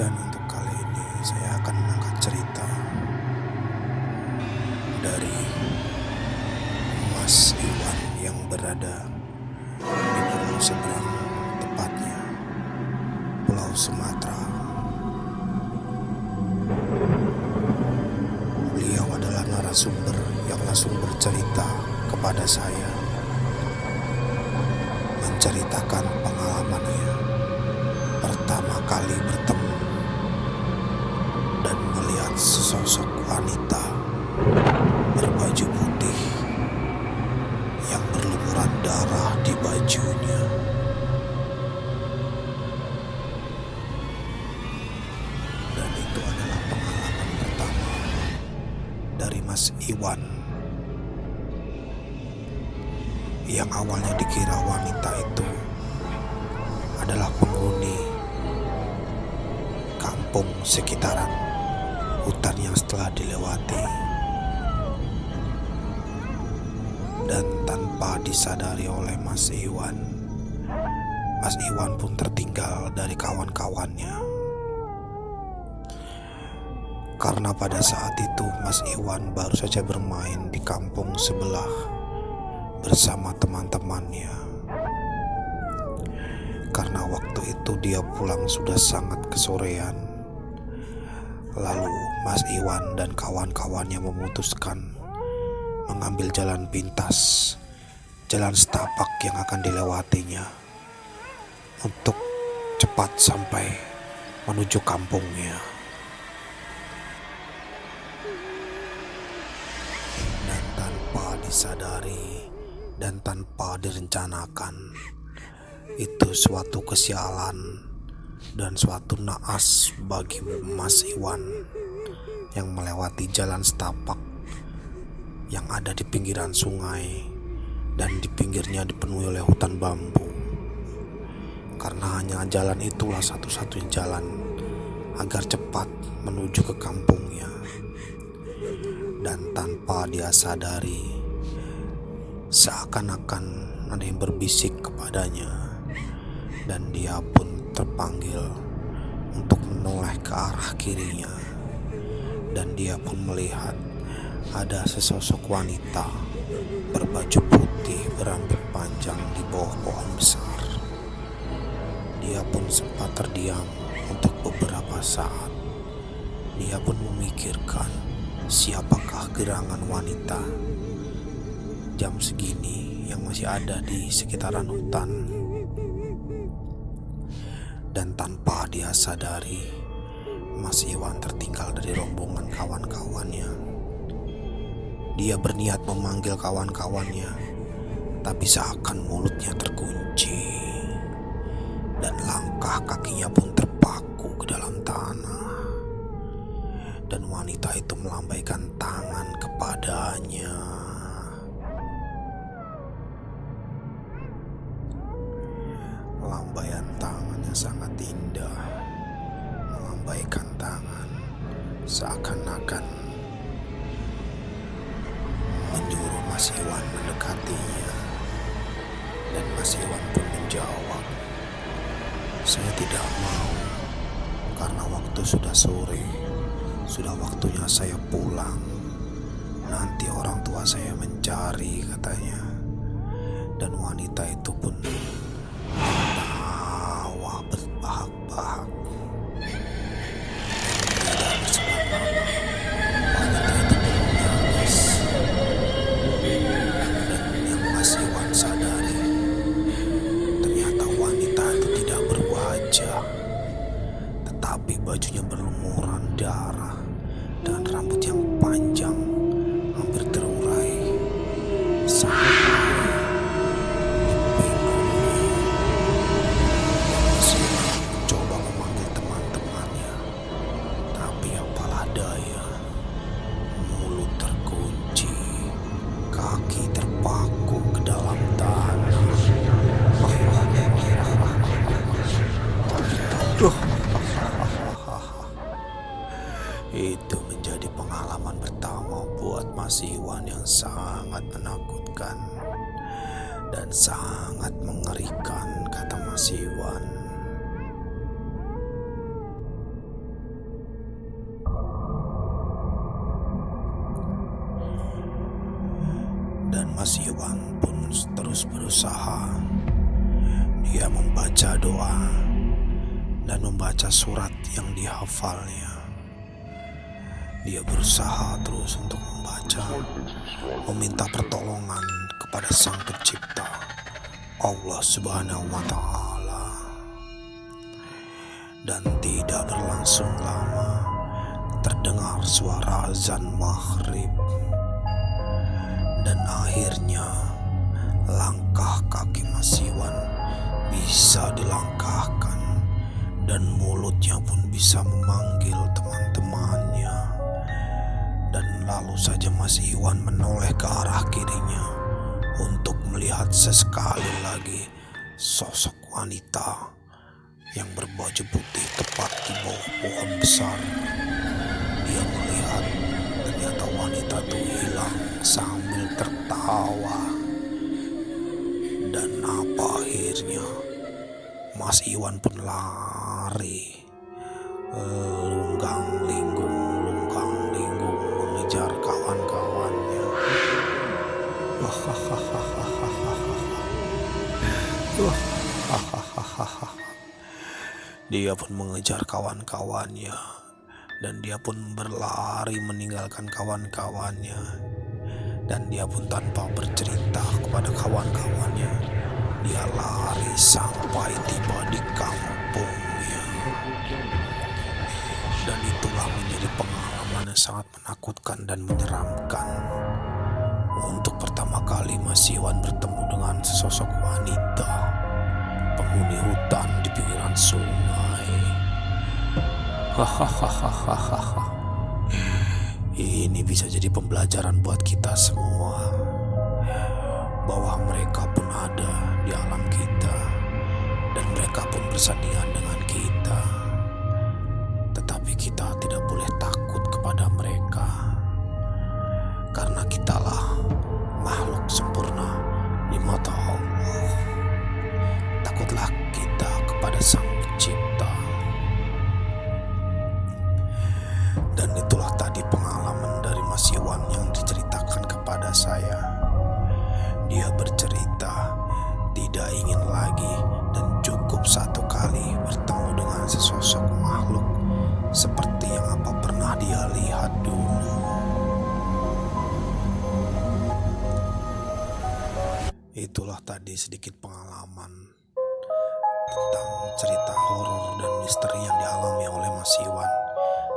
Dan untuk kali ini saya akan mengangkat cerita dari Mas Iwan yang berada di pulau seberang, tepatnya Pulau Sumatera. Beliau adalah narasumber yang langsung bercerita kepada saya, menceritakan pengalamannya pertama kali bertemu dan melihat sesosok wanita berbaju putih yang berlumuran darah di bajunya. Dan itu adalah pengalaman pertama dari Mas Iwan, yang awalnya dikira wanita itu adalah penghuni kampung sekitaran hutan yang setelah dilewati. Dan tanpa disadari oleh Mas Iwan pun tertinggal dari kawan-kawannya. Karena pada saat itu Mas Iwan baru saja bermain di kampung sebelah bersama teman-temannya. Karena waktu itu dia pulang sudah sangat kesorean. Lalu Mas Iwan dan kawan-kawannya memutuskan mengambil jalan pintas, jalan setapak yang akan dilewatinya untuk cepat sampai menuju kampungnya. Dan tanpa disadari dan tanpa direncanakan, itu suatu kesialan dan suatu naas bagi Mas Iwan yang melewati jalan setapak yang ada di pinggiran sungai, dan di pinggirnya dipenuhi oleh hutan bambu. Karena hanya jalan itulah satu-satunya jalan agar cepat menuju ke kampungnya. Dan tanpa dia sadari, seakan-akan ada yang berbisik kepadanya, dan dia pun terpanggil untuk menoleh ke arah kirinya. Dan dia pun melihat ada sesosok wanita berbaju putih berambut panjang di bawah pohon besar. Dia pun sempat terdiam untuk beberapa saat. Dia pun memikirkan siapakah gerangan wanita jam segini yang masih ada di sekitaran hutan. Dan tanpa dia sadari, Mas Iwan tertinggal dari rombongan kawan-kawannya. Dia berniat memanggil kawan-kawannya, tapi seakan mulutnya terkunci dan langkah kakinya pun terpaku ke dalam tanah. Dan wanita itu melambaikan tangan kepadanya. Lambaian tangannya sangat indah, melambaikan tangan seakan-akan menyuruh Mas Iwan mendekatinya. Dan Mas Iwan pun menjawab, "Saya tidak mau, karena waktu sudah sore, sudah waktunya saya pulang. Nanti orang tua saya mencari," katanya. Dan wanita itu pun tertawa berbahak-bahak. Tidak berselang lama, wanita itu pun menangis. Dan yang Mas Iwan sadari, ternyata wanita itu tidak berwajah, tetapi bajunya berlumuran darah dan rambut yang panjang hampir terurai sampai di pinggangnya. Mas Iwan mencoba memanggil teman-temannya, tapi apalah daya, mulut terkunci, kaki terpaku ke dalam tanah. Itu menjadi pengalaman pertama buat Mas Iwan yang sangat menakutkan dan sangat mengerikan, kata Mas Iwan. Mas Iwan pun terus berusaha. Dia membaca doa dan membaca surat yang dihafalnya. Dia berusaha terus untuk membaca, meminta pertolongan kepada Sang Pencipta, Allah Subhanahu wa Ta'ala. Dan tidak berlangsung lama, terdengar suara azan maghrib. Dan akhirnya langkah kaki Mas Iwan bisa dilangkahkan, dan mulutnya pun bisa memanggil teman-temannya. Dan lalu saja Mas Iwan menoleh ke arah kirinya untuk melihat sesekali lagi sosok wanita yang berbaju putih tepat di bawah pohon besar. Dia melihat ternyata wanita itu hilang sambil tertawa. Dan apa akhirnya Mas Iwan pun lari lunggang-linggung mengejar kawan-kawannya. Dia pun mengejar kawan-kawannya, dan dia pun berlari meninggalkan kawan-kawannya. Dan dia pun tanpa bercerita kepada kawan-kawannya, dia lari sampai tiba di kampungnya. Dan itulah menjadi pengalaman yang sangat menakutkan dan menyeramkan. Untuk pertama kali Mas Iwan bertemu dengan sesosok wanita penghuni hutan di pinggiran sungai. Hahaha. Ini bisa jadi pembelajaran buat kita semua, bahwa mereka pun ada di alam kita, dan mereka pun bersandingan dengan kita. Tetapi kita tidak boleh takut kepada mereka, karena kitalah makhluk sempurna di mata Allah. Takutlah kita kepada Sang Pencipta. Dan itulah tadi pengalaman dari Mas Iwan yang diceritakan kepada saya. Dia bercerita tidak ingin lagi dan cukup satu kali bertemu dengan sesosok makhluk seperti yang apa pernah dia lihat dulu. Itulah tadi sedikit pengalaman tentang cerita horor dan misteri yang dialami oleh Mas Iwan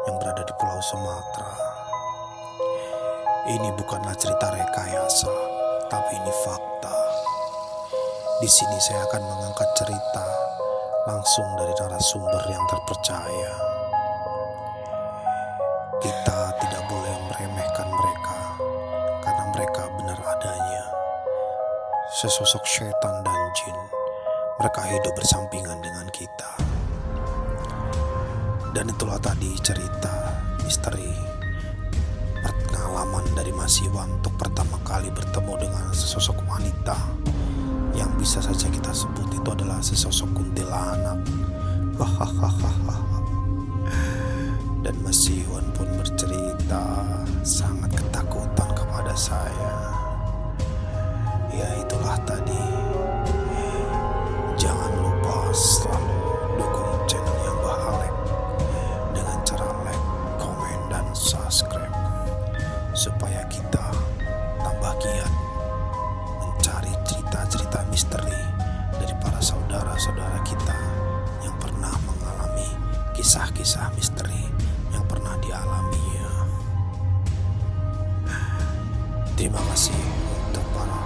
yang berada di Pulau Sumatera. Ini bukanlah cerita rekayasa, tapi ini fakta. Di sini saya akan mengangkat cerita langsung dari narasumber yang terpercaya. Kita tidak boleh meremehkan mereka, karena mereka benar adanya sesosok setan dan jin. Mereka hidup bersampingan dengan kita. Dan itulah tadi cerita misteri pengalaman dari Mas Iwan untuk pertama kali bertemu dengan sesosok wanita yang bisa saja kita sebut itu adalah sesosok kuntilanak. Dan Mas Iwan pun bercerita sangat ketakutan kepada saya. Ya itulah tadi. Jangan lupa selalu dukung channel yang Bahalek dengan cara like, komen, dan subscribe, supaya kita tambah giat mencari cerita-cerita misteri dari para saudara-saudara kita yang pernah mengalami kisah-kisah misteri yang pernah dialaminya. Terima kasih untuk para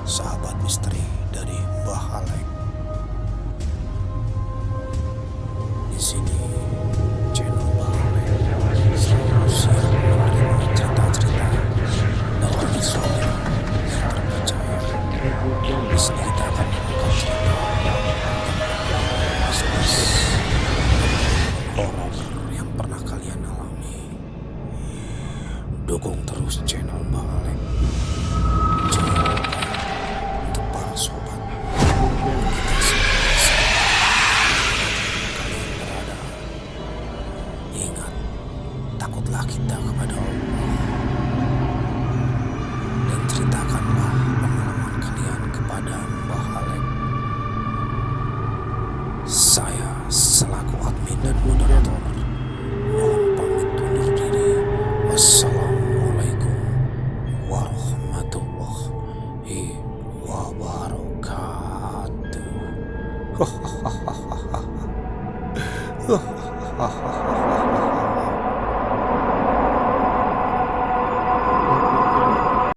sahabat misteri dari Bahalek. Di sini channel Bahalek selalu siap menerima cerita-cerita dari visual yang terpercaya. Di sini kita akan mengangkat cerita mistis, horor, dan moderator mohon pamit undur diri. Wassalamualaikum warahmatullahi wabarakatuh.